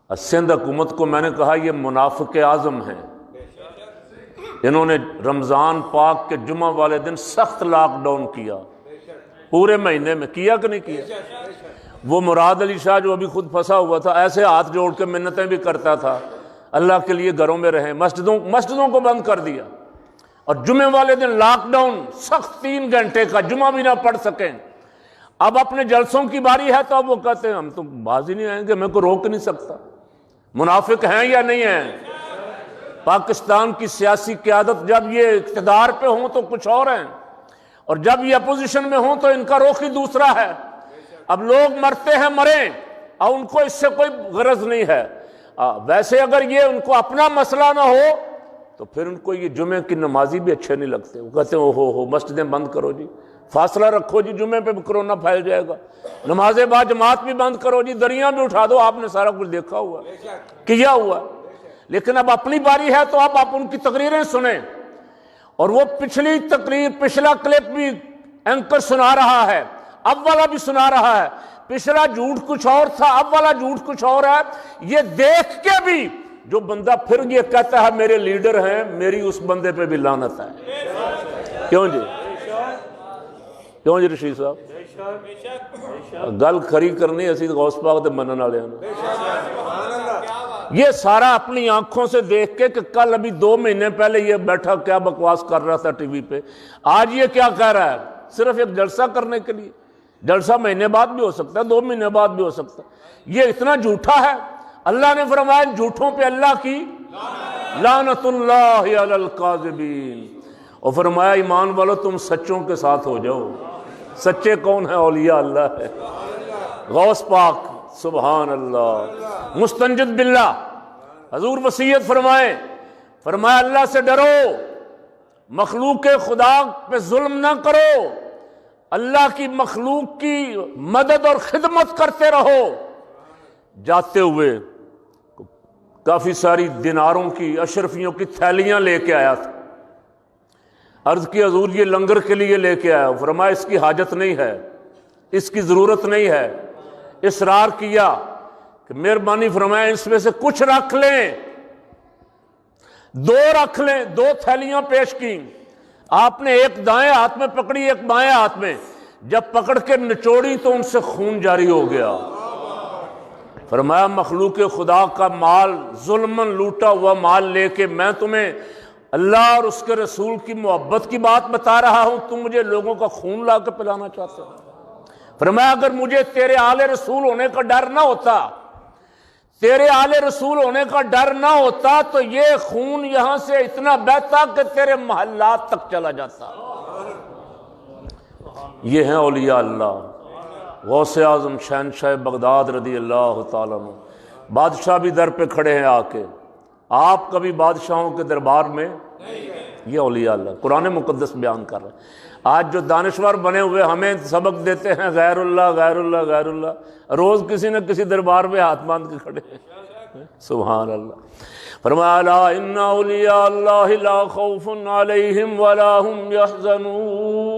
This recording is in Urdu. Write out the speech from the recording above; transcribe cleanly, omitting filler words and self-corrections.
سندھ حکومت کو میں نے کہا یہ منافق اعظم ہیں، انہوں نے رمضان پاک کے جمعہ والے دن سخت لاک ڈاؤن کیا، پورے مہینے میں کیا کہ نہیں کیا؟ وہ مراد علی شاہ جو ابھی خود پھنسا ہوا تھا ایسے ہاتھ جوڑ کے منتیں بھی کرتا تھا، اللہ کے لیے گھروں میں رہیں، مسجدوں کو بند کر دیا، اور جمعے والے دن لاک ڈاؤن سخت 3 گھنٹے کا، جمعہ بھی نہ پڑھ سکیں۔ اب اپنے جلسوں کی باری ہے تو اب وہ کہتے ہیں ہم تو باز ہی نہیں آئیں گے، میں کو روک نہیں سکتا۔ منافق ہیں یا نہیں ہیں؟ پاکستان کی سیاسی قیادت جب یہ اقتدار پہ ہوں تو کچھ اور ہیں، اور جب یہ اپوزیشن میں ہوں تو ان کا رخ ہی دوسرا ہے۔ اب لوگ مرتے ہیں مریں، اور ان کو اس سے کوئی غرض نہیں ہے۔ ویسے اگر یہ ان کو اپنا مسئلہ نہ ہو تو پھر ان کو یہ جمعے کی نمازی بھی اچھے نہیں لگتے، وہ کہتے ہیں ہو مسجدیں بند کرو جی، فاصلہ رکھو جی، جمعے پہ بھی کرونا پھیل جائے گا، نماز با جماعت بھی بند کرو جی، دریاں بھی اٹھا دو، آپ نے سارا کچھ دیکھا ہوا کیا ہوا۔ لیکن اب اپنی باری ہے تو اب آپ ان کی تقریریں سنیں، اور وہ پچھلی تقریر پچھلا کلپ بھی اینکر سنا رہا ہے، اب والا بھی سنا رہا ہے، پچھلا جھوٹ کچھ اور تھا، اب والا جھوٹ کچھ اور ہے۔ یہ دیکھ کے بھی جو بندہ پھر یہ کہتا ہے میرے لیڈر ہیں، میری اس بندے پہ بھی لعنت ہے۔ کیوں جی؟ کیوں جی رشید صاحب؟ گل کھری کرنی اسی غوث پاک دے منن والے ہیں۔ یہ سارا اپنی آنکھوں سے دیکھ کے کہ کل ابھی 2 مہینے پہلے یہ بیٹھا کیا بکواس کر رہا تھا ٹی وی پہ، آج یہ کیا کہہ رہا ہے، صرف ایک جلسہ کرنے کے لیے۔ جلسہ مہینے بعد بھی ہو سکتا ہے، 2 مہینے بعد بھی ہو سکتا ہے۔ یہ اتنا جھوٹا ہے، اللہ نے فرمایا جھوٹوں پہ اللہ کی لعنت اللہ علی الکاذبین، اور فرمایا ایمان والو تم سچوں کے ساتھ ہو جاؤ۔ سچے کون ہیں؟ اولیاء اللہ ہے، غوث پاک، سبحان اللہ، مستنجد باللہ۔ حضور وصیت فرمایا اللہ سے ڈرو، مخلوق خدا پہ ظلم نہ کرو، اللہ کی مخلوق کی مدد اور خدمت کرتے رہو۔ جاتے ہوئے کافی ساری دیناروں کی، اشرفیوں کی تھیلیاں لے کے آیا تھا، عرض کی حضور یہ لنگر کے لیے لے کے آیا، فرمایا اس کی حاجت نہیں ہے، اس کی ضرورت نہیں ہے۔ اصرار کیا کہ مہربانی فرمایا اس میں سے کچھ رکھ لیں، 2 رکھ لیں، 2 تھیلیاں پیش کی۔ آپ نے ایک دائیں ہاتھ میں پکڑی، ایک بائیں ہاتھ میں، جب پکڑ کے نچوڑی تو ان سے خون جاری ہو گیا۔ فرمایا مخلوق خدا کا مال، ظلماً لوٹا ہوا مال لے کے میں تمہیں اللہ اور اس کے رسول کی محبت کی بات بتا رہا ہوں، تم مجھے لوگوں کا خون لا کے پلانا چاہتے ہو۔ فرمایا اگر مجھے تیرے آل رسول ہونے کا ڈر نہ ہوتا، تیرے آل رسول ہونے کا ڈر نہ ہوتا تو یہ خون یہاں سے اتنا بہتا کہ تیرے محلات تک چلا جاتا۔ یہ ہیں اولیاء اللہ، غوث اعظم شہنشاہ بغداد رضی اللہ تعالیٰ عنہ۔ بادشاہ بھی در پہ کھڑے ہیں آ کے، آپ کبھی بادشاہوں کے دربار میں؟ یہ اولیاء اللہ قرآن مقدس بیان کر رہے ہیں۔ آج جو دانشور بنے ہوئے ہمیں سبق دیتے ہیں غیر اللہ غیر اللہ غیر اللہ، روز کسی نہ کسی دربار میں ہاتھ باندھ کے کھڑے ہیں، سبحان اللہ۔ فرمایا الا ان اولیاء اللہ لا خوف علیہم ولا هم یحزنون۔